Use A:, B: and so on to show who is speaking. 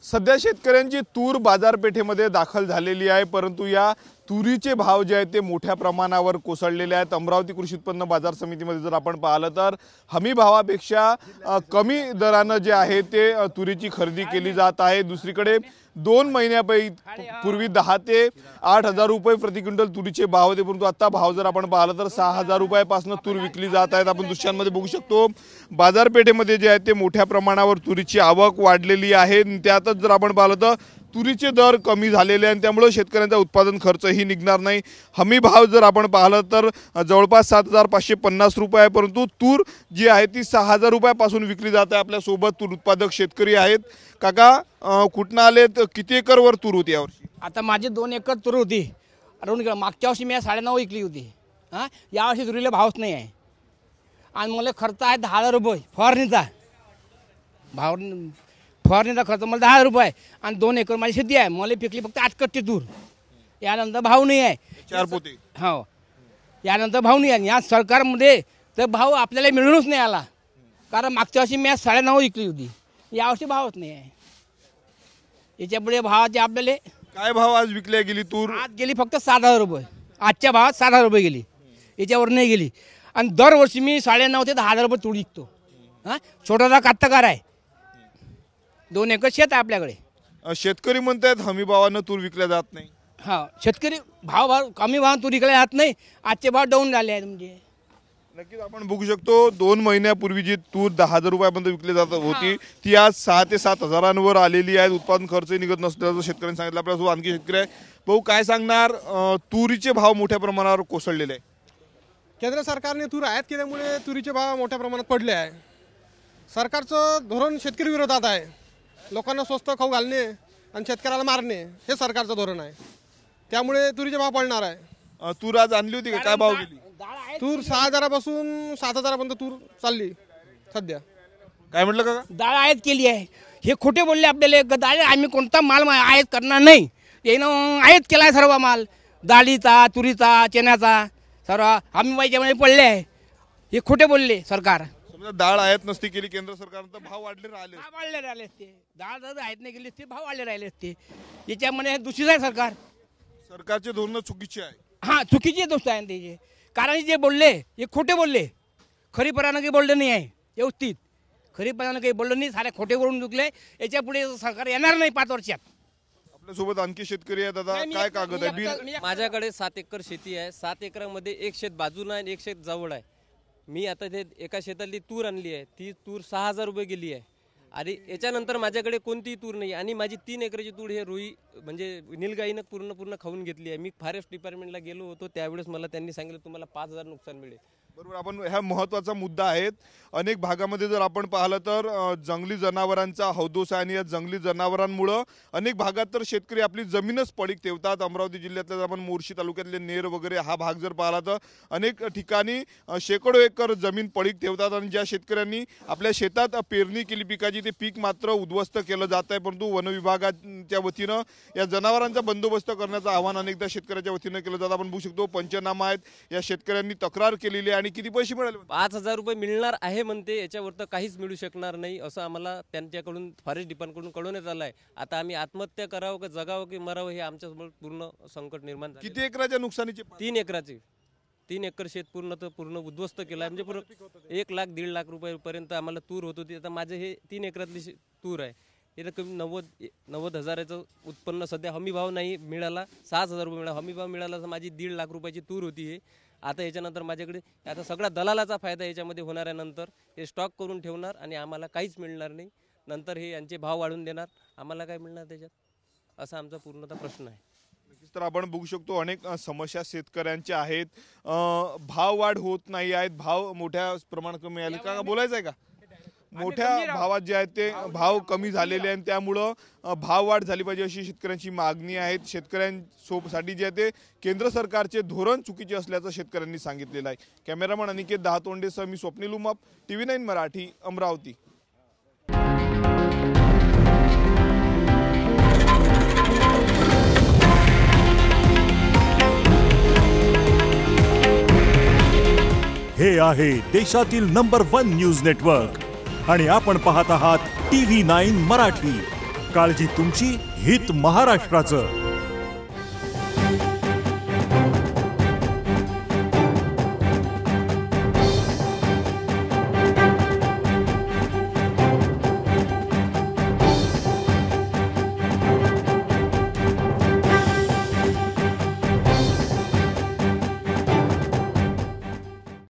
A: सध्या शेतकऱ्यांची तूर बाजारपेठेमध्ये दाखल झालेली आहे, परंतु या तुरीचे भाव जे आहेत ते मोठ्या प्रमाणावर कोसळलेले आहेत। अमरावती कृषी उत्पन्न बाजार समितीमध्ये जर आपण पाहिलं तर हमी भावापेक्षा कमी दराने जे आहे ते तुरीची खरेदी केली जात आहे। दुसरीकडे 2 महिन्यापूर्वी 10 ते 8 हजार रुपये प्रति क्विंटल तुरीचे भाव होते, परंतु आता भाव जर आपण पाहिलं तर 6 हजार रुपयापासून तूर विकली जात आहेत। आपण दृश्यांमध्ये बघू शकतो बाजारपेठेमध्ये जे आहे ते मोठ्या प्रमाणावर तुरीची आवक वाढलेली आहे। त्यातच जर आपण पाहिलं तर तुरीचे दर कमी झालेले आणि त्यामुळे शेतकऱ्यांचा उत्पादन खर्चही निघणार नाही। हमी भाव जर आपण पाहिलं तर जवळपास 7550 रुपये आहे, परंतु तूर जी आहे ती 6000 रुपयापासून विकली जाते। आपल्या सोबत तूर उत्पादक शेतकरी आहेत। काका कुठनं आलेत, किती एकरवर तूर होती यावर्षी?
B: आता माझी 2 एकर तूर होती। मागच्या वर्षी मी 9.5 विकली होती। यावर्षी तुरीला भावच नाही आहे आणि मला खर्च आहे 10,000 रुपये फवारणीचा। फवारणीचा खर्च मला 10,000 रुपये आणि 2 एकर माझी शेती आहे। मला पिकली फक्त 8 कट्टे तूर, यानंतर भाव नाही आहे।
A: 4 पोते
B: हो, यानंतर भाव नाही आहे। या सरकारमध्ये तर भाव आपल्याला मिळूनच नाही आला, कारण मागच्या वर्षी मी 9.5 विकली होती, यावर्षी भावच नाही आहे। याच्यापुढे भावाचे आपल्याला
A: काय भाव आज विकल्या गेली तूर?
B: आज गेली फक्त 7,000 रुपये, आजच्या भावात 7,000 रुपये गेली, याच्यावर नाही गेली। आणि दरवर्षी मी 9.5 ते 10,000 रुपये तूर विकतो। छोटासा कास्तकार आहे, 2 एकर शेत आहे आपल्याकडे।
A: शेतकरी म्हणतात हमी भावानं तूर विकल्या जात नाही।
B: हा, शेतकरी भाव कमी भावात तूर विकल्या जात नाही, आजचे भाव डाऊन झाले आहेत। म्हणजे
A: नक्कीच आपण बघू शकतो 2 महिन्यापूर्वी जी तूर 10,000 रुपयापर्यंत विकली जात होती ती आज 6 ते 7 हजारांवर आलेली आहे। उत्पादन खर्च निघत नसल्याचं शेतकऱ्यांनी सांगितलं। आपल्यासोबत आणखी शेतकरी आहे। भाऊ काय सांगणार, तुरीचे भाव मोठ्या प्रमाणावर कोसळलेले आहे?
C: केंद्र सरकारने तूर आयात केल्यामुळे तुरीचे भाव मोठ्या प्रमाणात पडले आहे। सरकारचं धोरण शेतकरी विरोधात आहे। लोकांना स्वस्त खाऊ घालणे आणि शेतकऱ्याला मारणे हे सरकारचं धोरण आहे, त्यामुळे तुरीचे भाव पडणार आहे।
A: तूर आज आणली होती का? काय भाव गेली
C: तूर? 6,000 पासून 7,000 पर्यंत तूर चालली सध्या।
A: काय म्हटलं का?
B: डाळ आयात केली आहे, हे खोटे बोलले आपल्याला। डाळ आम्ही कोणता माल आयात करणार नाही, यानं आयात केला आहे सर्व माल, डाळीचा, तुरीचा, चण्याचा सर्व हमी भावाच्यामध्ये पडले आहे। हे खोटे बोलले सरकार।
A: समजा डाळ आयात नसती केली केंद्र सरकारनं तर भाव वाढले
B: राहिले असते। डाळ जर आयात नाही केली असते भाव वाढले राहिले असते। याच्यामध्ये दूषित आहे सरकार।
A: सरकारचे धोरण चुकीचे आहे।
B: हां, चुकीचे दोस्त आहे त्याचे, कारण जे बोलले हे खोटे बोलले। खरीपणानं काही बोललं नाही आहे व्यवस्थित, खरीपणानं काही बोललं नाही, सारे खोटे बोलून चुकले। याच्या पुढे सरकार येणार नाही 5 वर्षात।
A: आपल्यासोबत आणखी शेतकरी आहेत। दादा काय कागद आहे? बिल?
D: माझ्याकडे 7 एकर शेती आहे। 7 एकरामध्ये एक शेत बाजूला आहे आणि एक शेत जवळ आहे। मी आता ते एका शेतातली तूर आणली आहे, ती तूर 6,000 रुपये गेली आहे आणि याच्यानंतर माझ्याकडे कोणतीही तूर नाही आणि माझी 3 एकराची तूर हे रोई म्हणजे नीलगाईनं पूर्ण खाऊन घेतली आहे। मी फॉरेस्ट डिपार्टमेंटला गेलो होतो, त्यावेळेस मला त्यांनी सांगितलं तुम्हाला 5,000 नुकसान मिळेल।
A: बरोबर, आपण हा महत्त्वाचा मुद्दा आहे। अनेक भागामध्ये जर आपण पाहिलं तर जंगली जनावरांचा हौदोस आहे आणि या जंगली जनावरांमुळे अनेक भागात तर शेतकरी आपली जमीनच पडीक ठेवतात। अमरावती जिल्ह्यातल्या आपण मोर्शी तालुक्यातले नेर वगैरे हा भाग जर पाहिला तर अनेक ठिकाणी शेकडो एकर जमीन पडीक ठेवतात आणि ज्या शेतकऱ्यांनी आपल्या शेतात पेरणी केली पिकाची ते पीक मात्र उद्ध्वस्त केलं जात आहे। परंतु वन विभागाच्या वतीनं या जनावरांचा बंदोबस्त करण्याचं आवाहन अनेकदा शेतकऱ्याच्या वतीनं केलं जातं। आपण बघू शकतो पंचनामा आहेत, या शेतकऱ्यांनी तक्रार केलेली आहे आणि किती पैसे मिळाले?
D: 5,000 रुपये मिळणार आहे म्हणते, याच्यावर तर काहीच मिळू शकणार नाही असं आम्हाला त्यांच्याकडून फॉरेस्ट डिपार्टमेंटकडून कळवण्यात आलं आहे। आता आम्ही आत्महत्या करावं की जगावं की मरावं हे आमच्यासमोर पूर्ण संकट निर्माण झालं।
A: किती एकराच्या नुकसानीचे?
D: 3 एकराचे 3 एकर शेत पूर्ण उद्ध्वस्त केलं आहे। म्हणजे पूर्ण 1 लाख 1.5 लाख रुपयापर्यंत आम्हाला तूर होत होती। आता माझे हे 3 एकरातली तूर आहे, हे कमी 90 हजाराचं उत्पन्न सध्या हमी भाव नाही मिळाला, 6,000 रुपये मिळाला। हमी भाव मिळाला तर माझी 1.5 लाख रुपयाची तूर होती। हे आता याच्यानंतर माझ्याकडे आता सगळा दलालाचा फायदा याच्यामध्ये होणार आहे। नंतर हे स्टॉक करून ठेवणार आणि आम्हाला काहीच मिळणार नाही। नंतर हे यांचे भाव वाढून देणार, आम्हाला काय मिळणार त्याच्यात, असा आमचा पूर्णतः प्रश्न आहे।
A: तर आपण बघू शकतो अनेक समस्या शेतकऱ्यांच्या आहेत। भाव वाढ होत नाही आहेत, भाव मोठ्या प्रमाणात कमी आले का बोलायचं आहे का? मोठ्या भावात जे आहेत ते भाव कमी झालेले आहेत, त्यामुळं भाव वाढ झाली पाहिजे अशी शेतकऱ्यांची मागणी आहे। शेतकऱ्यांसाठी जे आहे ते केंद्र सरकारचे धोरण चुकीचे असल्याचं शेतकऱ्यांनी सांगितलेलं आहे। कॅमेरामन अनिकेत दहातोंडेसह मी स्वप्नील उमाप, TV9 मराठी, अमरावती।
E: हे आहे देशातील नंबर 1 न्यूज नेटवर्क आणि आपण पाहत आहात TV9 मराठी। काळजी तुमची, हित महाराष्ट्राचं.